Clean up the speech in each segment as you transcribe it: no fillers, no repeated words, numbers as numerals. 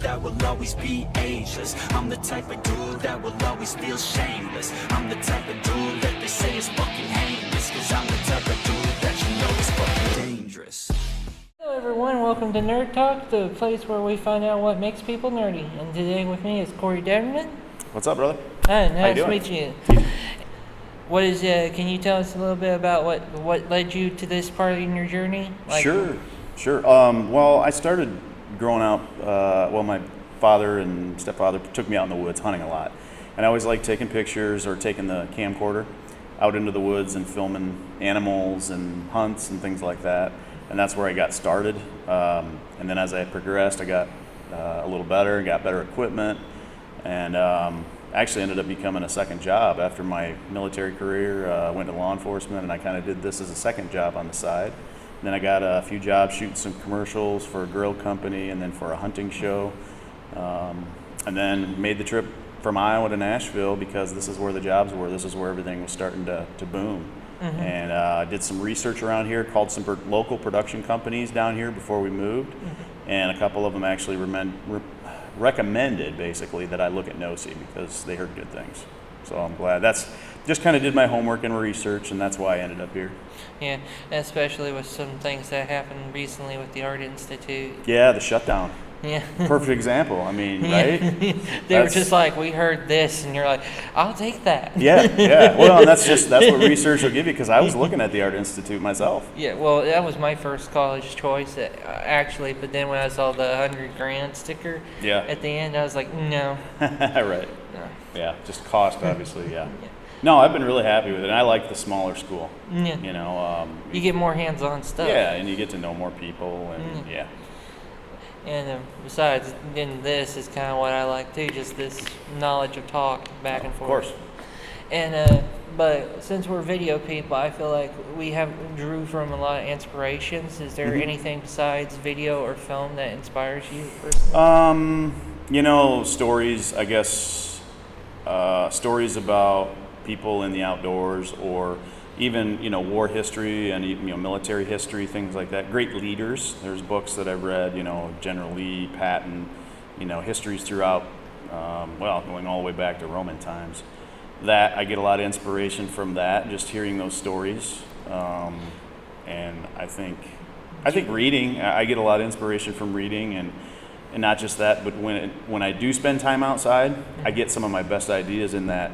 that will always be ageless. I'm the type of dude that will always feel shameless. I'm the type of dude that they say is fucking heinous, cause I'm the type of dude that you know is fucking dangerous. Hello everyone, welcome to Nerd Talk, the place where we find out what makes people nerdy. And today with me is Cory Determann. What's up, brother? Hi, nice to meet you. Can you tell us a little bit about what led you to this part in your journey? Sure. Well, I started growing up, my father and stepfather took me out in the woods hunting a lot. And I always liked taking pictures or taking the camcorder out into the woods and filming animals and hunts and things like that. And that's where I got started. And then as I progressed, I got a little better, got better equipment, and actually ended up becoming a second job after my military career. I went to law enforcement, and I kind of did this as a second job on the side. And then I got a few jobs shooting some commercials for a grill company and then for a hunting show. And then made the trip from Iowa to Nashville because this is where the jobs were. This is where everything was starting to boom. Mm-hmm. And I did some research around here, called some local production companies down here before we moved. Mm-hmm. And a couple of them actually recommended basically that I look at NOSI because they heard good things. So I'm glad. That's just kind of did my homework and research, and that's why I ended up here. Yeah, especially with some things that happened recently with the Art Institute. Yeah, the shutdown. Yeah. Perfect example. I mean, right? They were just like, we heard this, and you're like, I'll take that. Yeah. Well, and that's what research will give you, because I was looking at the Art Institute myself. Yeah, well, that was my first college choice, actually, but then when I saw the $100,000 sticker at the end, I was like, no. Right. No. Yeah, just cost, obviously, yeah. No, I've been really happy with it, and I like the smaller school. Yeah. You know. You get more hands-on stuff. Yeah, and you get to know more people, and yeah. And besides, then this is kind of what I like too, just this knowledge of talk back and forth. Of course. And but since we're video people, I feel like we drew from a lot of inspirations. Is there anything besides video or film that inspires you personally? Stories, I guess, stories about people in the outdoors, or even, war history and, military history, things like that. Great leaders. There's books that I've read, General Lee, Patton, histories throughout, going all the way back to Roman times. That I get a lot of inspiration from that, just hearing those stories. And I think reading, I get a lot of inspiration from reading, and not just that, but when I do spend time outside, I get some of my best ideas in that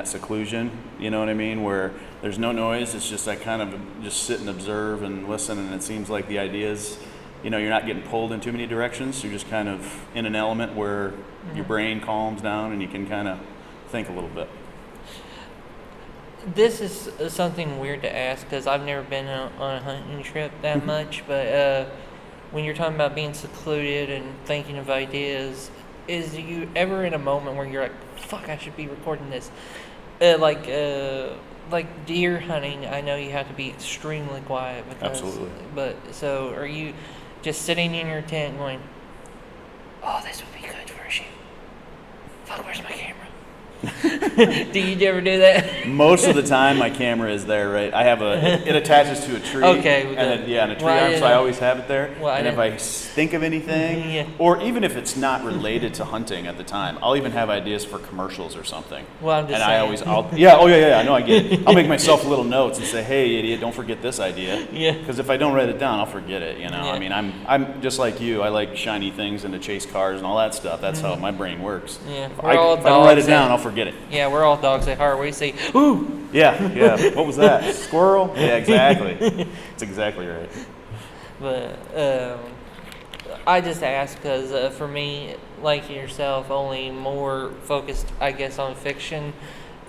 seclusion. You know what I mean? Where there's no noise. It's just I kind of just sit and observe and listen, and it seems like the ideas, you're not getting pulled in too many directions. You're just kind of in an element where your brain calms down and you can kind of think a little bit. This is something weird to ask because I've never been on a hunting trip that much, but when you're talking about being secluded and thinking of ideas, is you ever in a moment where you're like, fuck, I should be recording this? Like deer hunting, I know you have to be extremely quiet. Absolutely. But so are you just sitting in your tent going, oh, this would be good for a shoot. Fuck, where's my camera? Do you ever do that? Most of the time, my camera is there, right? I have it attaches to a tree. Okay. And a tree arm, so I always have it there. And if I think of anything, or even if it's not related to hunting at the time, I'll even have ideas for commercials or something. Well, I'm just saying. I know, I get it. I'll make myself little notes and say, hey, idiot, don't forget this idea. Yeah. Because if I don't write it down, I'll forget it, Yeah. I mean, I'm just like you. I like shiny things and to chase cars and all that stuff. That's how my brain works. Yeah. If I don't write it down, I'll forget it. Yeah, we're all dogs at heart. We say, ooh. Yeah. What was that? Squirrel? Yeah, exactly. That's exactly right. But I just ask because for me, like yourself, only more focused, I guess, on fiction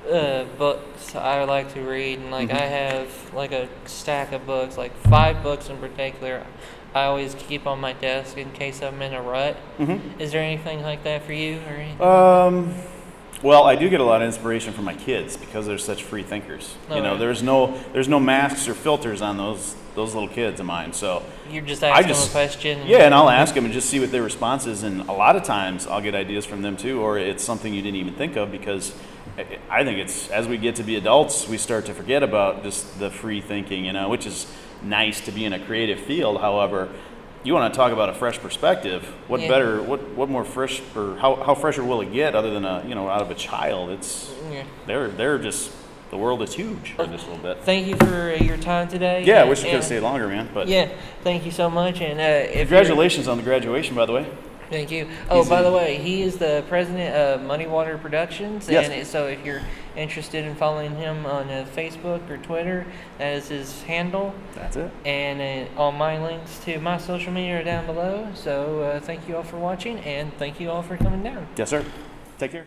books I like to read. And I have like a stack of books, like 5 books in particular. I always keep on my desk in case I'm in a rut. Is there anything like that for you or anything? Well, I do get a lot of inspiration from my kids because they're such free thinkers. Right. There's no masks or filters on those little kids of mine. So you're just asking them a question. Yeah, and I'll ask them and just see what their response is. And a lot of times I'll get ideas from them too, or it's something you didn't even think of, because I think it's as we get to be adults, we start to forget about just the free thinking, which is nice to be in a creative field. However, you want to talk about a fresh perspective. What Yeah. better? What more fresh, or how fresher will it get other than out of a child? It's Yeah. they're just, the world is huge for this little bit. Thank you for your time today. Yeah, I and- wish you could have and- stayed longer, man. But Yeah, thank you so much. And if you're- congratulations on the graduation, by the way. Thank you. Oh, He's by in- the way, he is the president of Muddy Water Productions. Yes. And so if you're interested in following him on Facebook or Twitter, that is his handle. That's it. And all my links to my social media are down below. So thank you all for watching, and thank you all for coming down. Yes, sir. Take care.